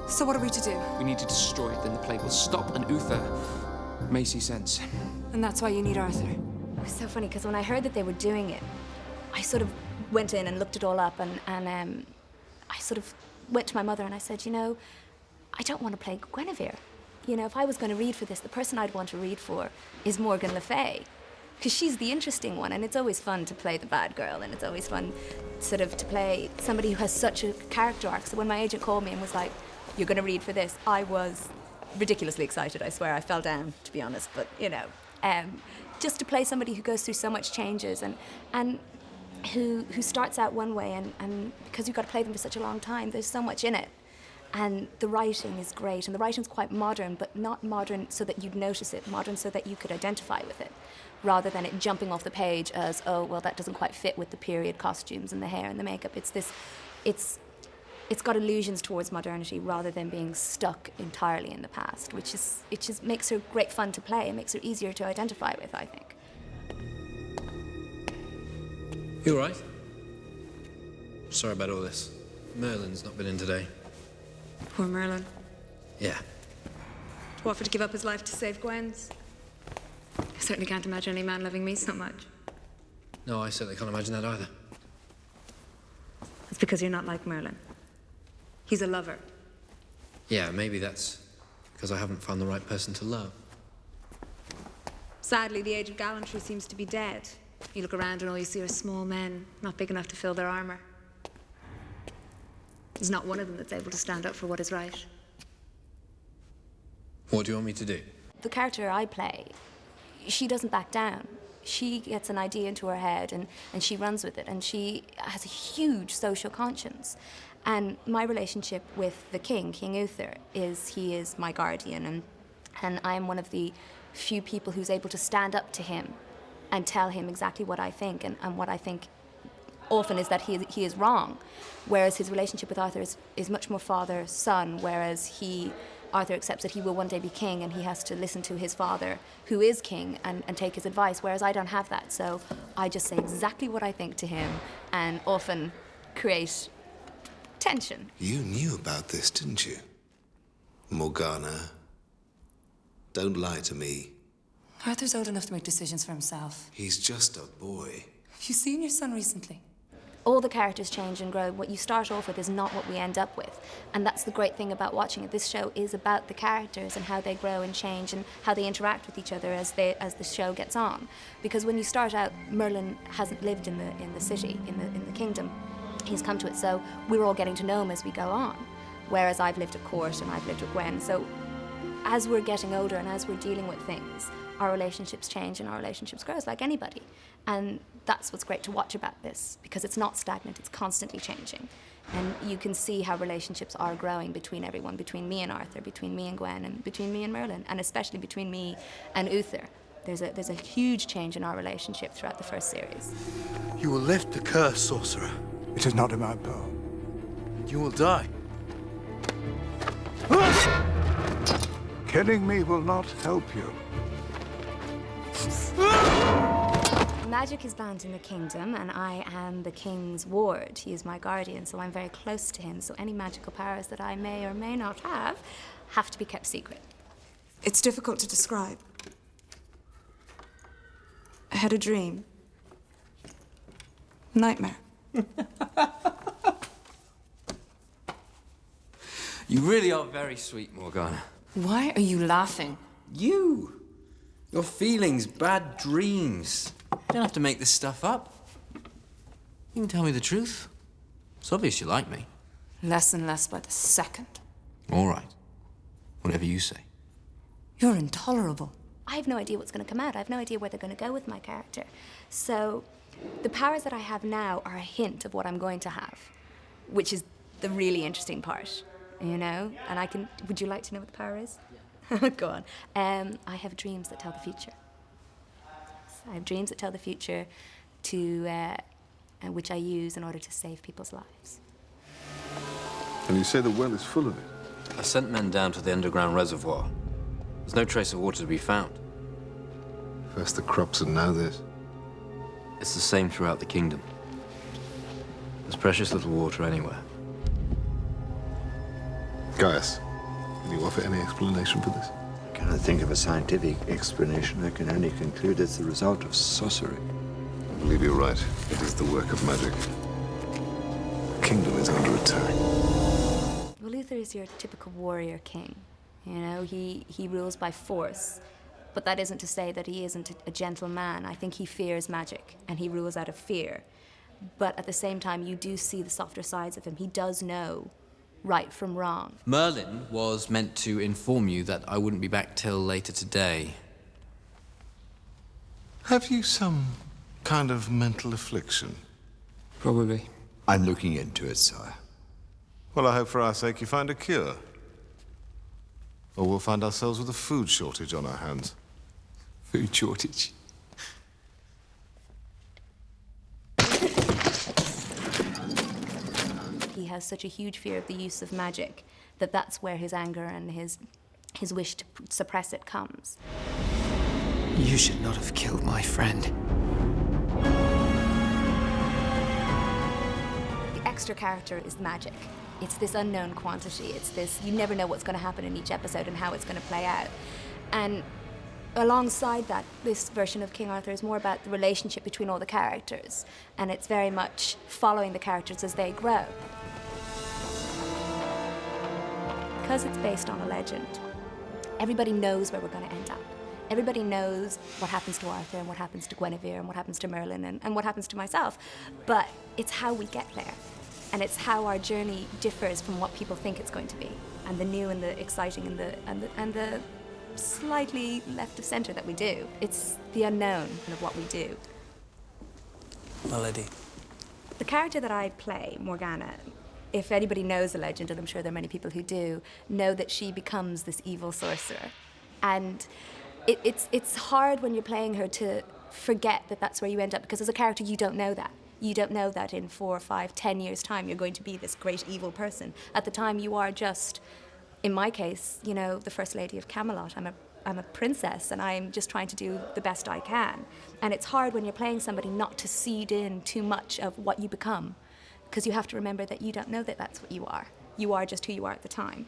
So what are we to do? We need to destroy it, then the plague will stop, and Uther may see sense. And that's why you need Arthur. It was so funny, because when I heard that they were doing it, I sort of went in and looked it all up, and I sort of went to my mother and I said, you know, I don't want to play Guinevere. You know, if I was going to read for this, the person I'd want to read for is Morgan Le Fay, because she's the interesting one, and it's always fun to play the bad girl, and it's always fun sort of to play somebody who has such a character arc. So when my agent called me and was like, you're going to read for this, I was ridiculously excited. I swear I fell down, to be honest, but, you know, just to play somebody who goes through so much changes and who starts out one way, and because you've got to play them for such a long time, there's so much in it. And the writing is great, and the writing's quite modern, but not modern so that you'd notice it, modern so that you could identify with it, rather than it jumping off the page as, oh, well, that doesn't quite fit with the period costumes and the hair and the makeup. It's got allusions towards modernity rather than being stuck entirely in the past, which makes her great fun to play and makes her easier to identify with, I think. You all right? Sorry about all this. Merlin's not been in today. Poor Merlin. Yeah. To offer to give up his life to save Gwen's. I certainly can't imagine any man loving me so much. No, I certainly can't imagine that either. That's because you're not like Merlin. He's a lover. Yeah, maybe that's because I haven't found the right person to love. Sadly, the age of gallantry seems to be dead. You look around and all you see are small men, not big enough to fill their armor. There's not one of them that's able to stand up for what is right. What do you want me to do? The character I play, she doesn't back down. She gets an idea into her head and she runs with it, and she has a huge social conscience. And my relationship with the king, King Uther, he is my guardian, and I'm one of the few people who's able to stand up to him and tell him exactly what I think, and what I think often is that he is wrong, whereas his relationship with Arthur is much more father-son, whereas Arthur accepts that he will one day be king, and he has to listen to his father, who is king, and take his advice, whereas I don't have that. So I just say exactly what I think to him, and often create tension. You knew about this, didn't you? Morgana, don't lie to me. Arthur's old enough to make decisions for himself. He's just a boy. Have you seen your son recently? All the characters change and grow. What you start off with is not what we end up with. And that's the great thing about watching it. This show is about the characters and how they grow and change and how they interact with each other as the show gets on. Because when you start out, Merlin hasn't lived in the city, in the kingdom. He's come to it, so we're all getting to know him as we go on. Whereas I've lived at court and I've lived with Gwen. So as we're getting older and as we're dealing with things, our relationships change and our relationships grow like anybody. And that's what's great to watch about this, because it's not stagnant, it's constantly changing. And you can see how relationships are growing between everyone, between me and Arthur, between me and Gwen, and between me and Merlin, and especially between me and Uther. There's a huge change in our relationship throughout the first series. You will lift the curse, sorcerer. It is not in my power. You will die. Killing me will not help you. Magic is banned in the kingdom, and I am the king's ward. He is my guardian, so I'm very close to him. So any magical powers that I may or may not have to be kept secret. It's difficult to describe. I had a dream. Nightmare. You really are very sweet, Morgana. Why are you laughing? You! Your feelings, bad dreams. You don't have to make this stuff up. You can tell me the truth. It's obvious you like me. Less and less by the second. All right. Whatever you say. You're intolerable. I have no idea what's going to come out. I have no idea where they're going to go with my character. So the powers that I have now are a hint of what I'm going to have, which is the really interesting part, you know? And would you like to know what the power is? Yeah. Go on. I have dreams that tell the future. I have dreams that tell the future which I use in order to save people's lives. And you say the well is full of it? I sent men down to the underground reservoir. There's no trace of water to be found. First the crops and now this. It's the same throughout the kingdom. There's precious little water anywhere. Gaius, can you offer any explanation for this? I cannot think of a scientific explanation. I can only conclude it's the result of sorcery. I believe you're right. It is the work of magic. The kingdom is under attack. Well, Luther is your typical warrior king. You know, he rules by force. But that isn't to say that he isn't a gentle man. I think he fears magic, and he rules out of fear. But at the same time, you do see the softer sides of him. He does know right from wrong. Merlin was meant to inform you that I wouldn't be back till later today. Have you some kind of mental affliction? Probably. I'm looking into it, sire. Well, I hope for our sake you find a cure. Or we'll find ourselves with a food shortage on our hands. Food shortage. He has such a huge fear of the use of magic that that's where his anger and his wish to suppress it comes. You should not have killed my friend. The extra character is magic. It's this unknown quantity. It's this, you never know what's going to happen in each episode and how it's going to play out. And alongside that, this version of King Arthur is more about the relationship between all the characters. And it's very much following the characters as they grow. Because it's based on a legend, everybody knows where we're going to end up. Everybody knows what happens to Arthur and what happens to Guinevere and what happens to Merlin and what happens to myself. But it's how we get there. And it's how our journey differs from what people think it's going to be. And the new and the exciting and the slightly left of center that we do. It's the unknown of what we do. My lady. The character that I play, Morgana, if anybody knows the legend, and I'm sure there are many people who do, know that she becomes this evil sorcerer. And it's hard when you're playing her to forget that that's where you end up, because as a character you don't know that. You don't know that in 4, 5, 10 years' time you're going to be this great evil person. At the time you are just, in my case, you know, the First Lady of Camelot. I'm a princess and I'm just trying to do the best I can. And it's hard when you're playing somebody not to seed in too much of what you become, because you have to remember that you don't know that that's what you are. You are just who you are at the time.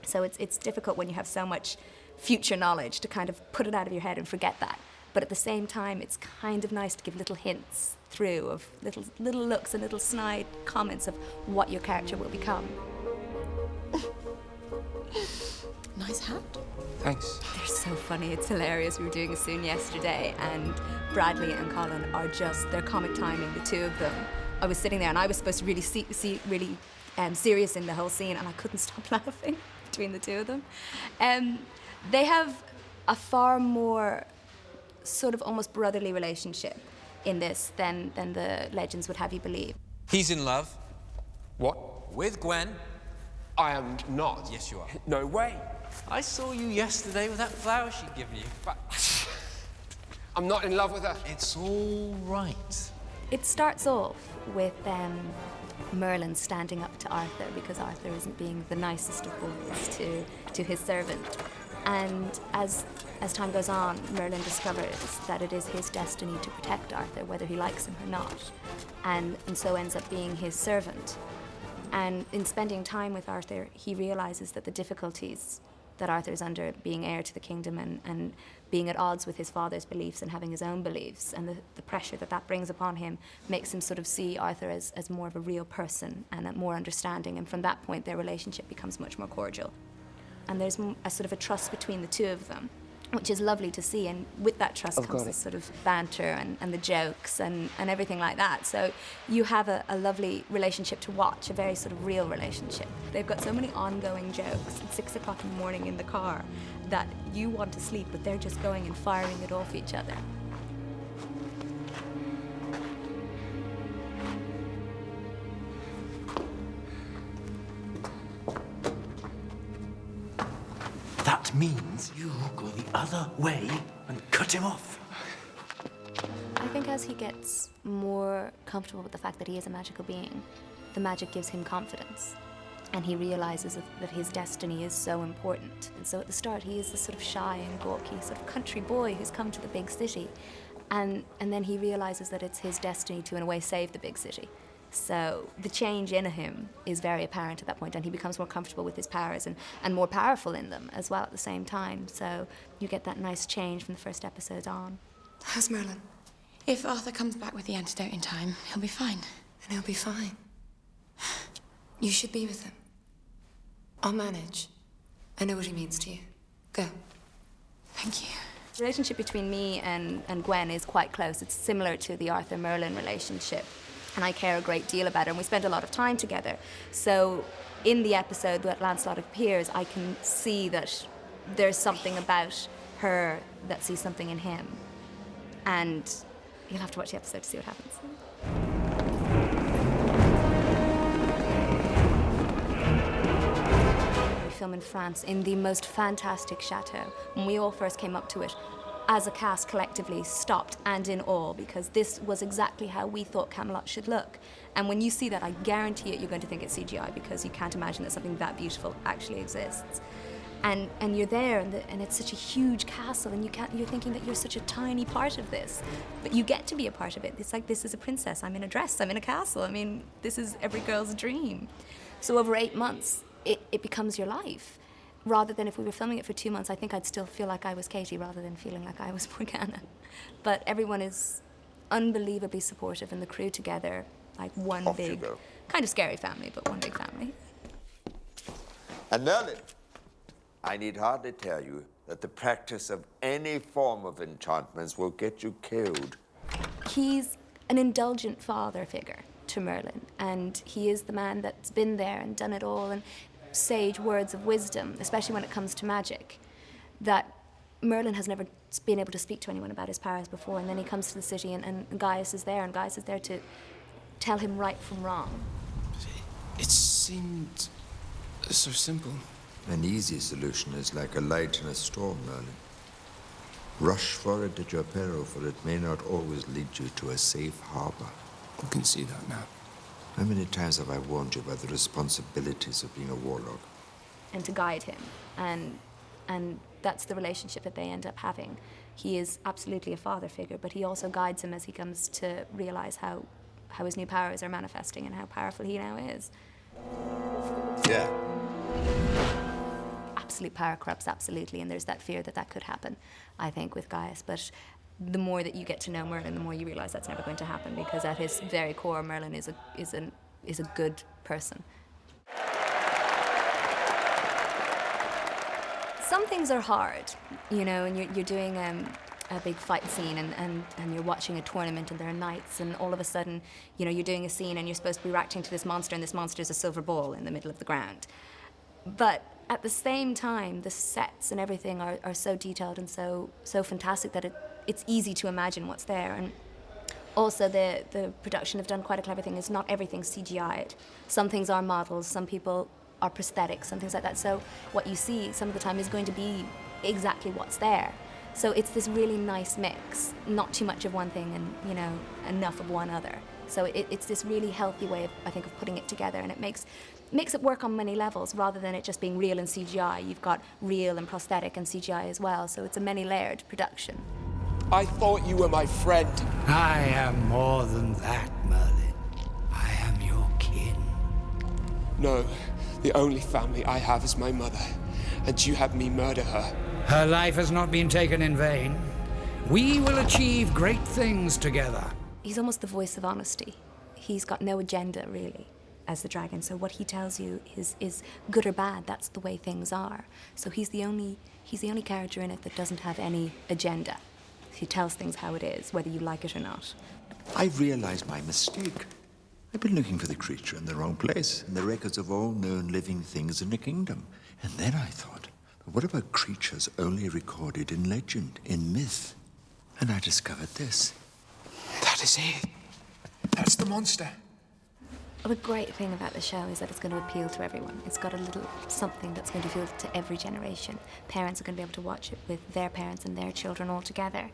So it's difficult when you have so much future knowledge to kind of put it out of your head and forget that. But at the same time, it's kind of nice to give little hints through of little looks and little snide comments of what your character will become. Nice hat. Thanks. They're so funny. It's hilarious. We were doing a scene yesterday, and Bradley and Colin are they're comic timing, the two of them. I was sitting there, and I was supposed to really really serious in the whole scene, and I couldn't stop laughing between the two of them. They have a far more sort of almost brotherly relationship in this than the legends would have you believe. He's in love. What? With Gwen. I am not. Yes, you are. No way. I saw you yesterday with that flower she'd given you. But I'm not in love with her. It's all right. It starts off with Merlin standing up to Arthur because Arthur isn't being the nicest of boys to his servant. And as time goes on, Merlin discovers that it is his destiny to protect Arthur, whether he likes him or not, and so ends up being his servant. And in spending time with Arthur, he realizes that the difficulties that Arthur's under, being heir to the kingdom and being at odds with his father's beliefs and having his own beliefs, and the pressure that brings upon him, makes him sort of see Arthur as more of a real person and more understanding. And from that point, their relationship becomes much more cordial. And there's a sort of a trust between the two of them, which is lovely to see. And with that trust comes this sort of banter and the jokes and everything like that. So you have a lovely relationship to watch, a very sort of real relationship. They've got so many ongoing jokes at 6 o'clock in the morning in the car that you want to sleep, but they're just going and firing it off each other. That means you go the other way and cut him off. I think as he gets more comfortable with the fact that he is a magical being, the magic gives him confidence. And he realizes that his destiny is so important. And so at the start, he is this sort of shy and gawky sort of country boy who's come to the big city. And then he realizes that it's his destiny to, in a way, save the big city. So the change in him is very apparent at that point, and he becomes more comfortable with his powers and more powerful in them as well at the same time. So you get that nice change from the first episode on. How's Merlin? If Arthur comes back with the antidote in time, he'll be fine. And he'll be fine. You should be with him. I'll manage. I know what he means to you. Go. Thank you. The relationship between me and Gwen is quite close. It's similar to the Arthur-Merlin relationship. And I care a great deal about her, and we spend a lot of time together. So in the episode that Lancelot appears, I can see that there's something about her that sees something in him. And you'll have to watch the episode to see what happens. We film in France, in the most fantastic chateau. When we all first came up to it, as a cast collectively stopped and in awe, because this was exactly how we thought Camelot should look. And when you see that, I guarantee it, you're going to think it's CGI, because you can't imagine that something that beautiful actually exists. And you're there, and it's such a huge castle, and you're thinking that you're such a tiny part of this, but you get to be a part of it. It's like, this is a princess, I'm in a dress, I'm in a castle. I mean, this is every girl's dream. So over 8 months, it becomes your life. Rather than if we were filming it for 2 months, I think I'd still feel like I was Katie rather than feeling like I was Morgana. But everyone is unbelievably supportive, and the crew together, like one big, kind of scary family, but one big family. And Merlin, I need hardly tell you that the practice of any form of enchantments will get you killed. He's an indulgent father figure to Merlin, and he is the man that's been there and done it all, and sage words of wisdom, especially when it comes to magic, that Merlin has never been able to speak to anyone about his powers before, and then he comes to the city, and Gaius is there, to tell him right from wrong. It seemed so simple. An easy solution is like a light in a storm, Merlin. Rush for it at your peril, for it may not always lead you to a safe harbor. I can see that now. How many times have I warned you about the responsibilities of being a warlock? And to guide him, and that's the relationship that they end up having. He is absolutely a father figure, but he also guides him as he comes to realize how his new powers are manifesting and how powerful he now is. Yeah. Absolute power corrupts, absolutely, and there's that fear that could happen, I think, with Gaius. But the more that you get to know Merlin, the more you realize that's never going to happen, because at his very core, Merlin is a good person. Some things are hard, you know, and you're doing a big fight scene, and you're watching a tournament, and there are knights, and all of a sudden, you know, you're doing a scene and you're supposed to be reacting to this monster, and this monster is a silver ball in the middle of the ground. But at the same time, the sets and everything are so detailed and so fantastic that it's easy to imagine what's there. And also the production have done quite a clever thing, is not everything's CGI'd. Some things are models, some people are prosthetics, some things like that. So what you see some of the time is going to be exactly what's there. So it's this really nice mix, not too much of one thing and, you know, enough of one other. So it's this really healthy way, I think, of putting it together, and it makes it work on many levels, rather than it just being real and CGI. You've got real and prosthetic and CGI as well, so it's a many-layered production. I thought you were my friend. I am more than that, Merlin. I am your kin. No, the only family I have is my mother, and you had me murder her. Her life has not been taken in vain. We will achieve great things together. He's almost the voice of honesty. He's got no agenda, really, as the dragon. So what he tells you is good or bad. That's the way things are. So he's the only character in it that doesn't have any agenda. He tells things how it is, whether you like it or not. I've realized my mistake. I've been looking for the creature in the wrong place, in the records of all known living things in the kingdom. And then I thought, what about creatures only recorded in legend, in myth? And I discovered this. That is it. That's the monster. The great thing about the show is that it's going to appeal to everyone. It's got a little something that's going to appeal to every generation. Parents are going to be able to watch it with their parents and their children all together.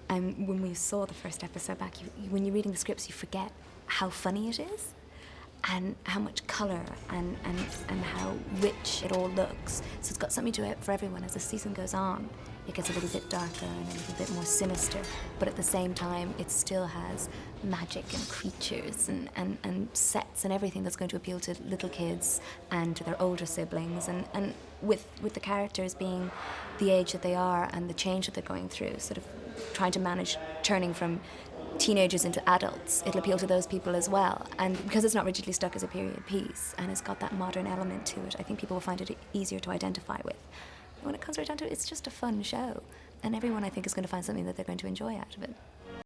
And when we saw the first episode back, when you're reading the scripts, you forget how funny it is, and how much colour and how rich it all looks. So it's got something to it for everyone as the season goes on. it gets a little bit darker and a little bit more sinister, but at the same time, it still has magic and creatures and sets and everything that's going to appeal to little kids and to their older siblings. And with the characters being the age that they are and the change that they're going through, sort of trying to manage turning from teenagers into adults, it'll appeal to those people as well. And because it's not rigidly stuck as a period piece and it's got that modern element to it, I think people will find it easier to identify with. When it comes right down to it, it's just a fun show. And everyone, I think, is going to find something that they're going to enjoy out of it.